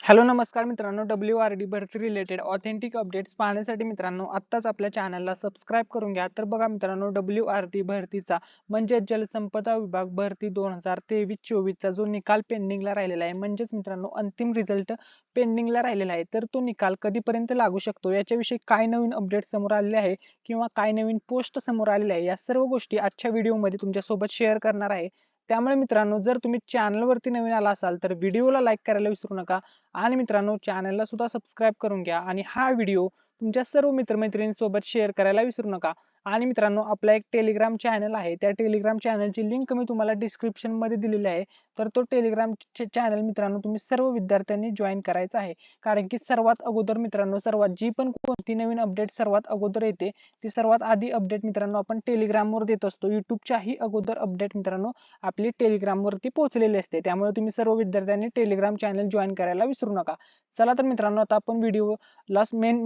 Hello नमस्कार मित्रांनो, WRD भरती रिलेटेड ऑथेंटिक अपडेट्स पाहण्यासाठी मित्रांनो आत्ताच आपल्या चॅनलला सबस्क्राईब करून घ्या. तर बघा मित्रांनो, WRD भरतीचा म्हणजे जलसंपदा विभाग भरती 2023-24 चा जो निकाल पेंडिंगला राहिलेला आहे, म्हणजेच मित्रांनो अंतिम रिझल्ट पेंडिंगला राहिलेला आहे. तर तो निकाल कधीपर्यंत लागू शकतो, याच्याविषयी काय नवीन अपडेट समोर आलेले आहे किंवा काय नवीन पोस्ट समोर आलेले आहे, या सर्व गोष्टी आजच्या व्हिडिओमध्ये तुमच्यासोबत शेअर करणार आहे. त्यामुळे मित्रांनो, जर तुम्ही चॅनलवरती नवीन आला असाल तर व्हिडिओला लाईक करायला विसरू नका आणि मित्रांनो चॅनलला सुद्धा सबस्क्राईब करून घ्या आणि हा व्हिडिओ तुमच्या सर्व मित्रमैत्रिणींसोबत शेअर करायला विसरू नका. आणि मित्रांनो, आपला एक टेलिग्राम चॅनल आहे, त्या टेलिग्राम चॅनलची लिंक मी तुम्हाला डिस्क्रिप्शन मध्ये दिलेली आहे. तर तो टेलिग्राम चॅनल मित्रांनो तुम्ही सर्व विद्यार्थ्यांनी जॉईन करायचा आहे. कारण की सर्वात अगोदर मित्रांनो, सर्वात जी पण कोणती नवीन अपडेट सर्वात अगोदर येते ती सर्वात आधी अपडेट मित्रांनो आपण टेलिग्रामवर देत असतो. युट्यूबच्याही अगोदर अपडेट मित्रांनो आपली टेलिग्राम वरती पोहोचलेली असते. त्यामुळे तुम्ही सर्व विद्यार्थ्यांनी टेलिग्राम चॅनल जॉईन करायला विसरू नका. चला तर मित्रांनो, आता आपण व्हिडिओला मेन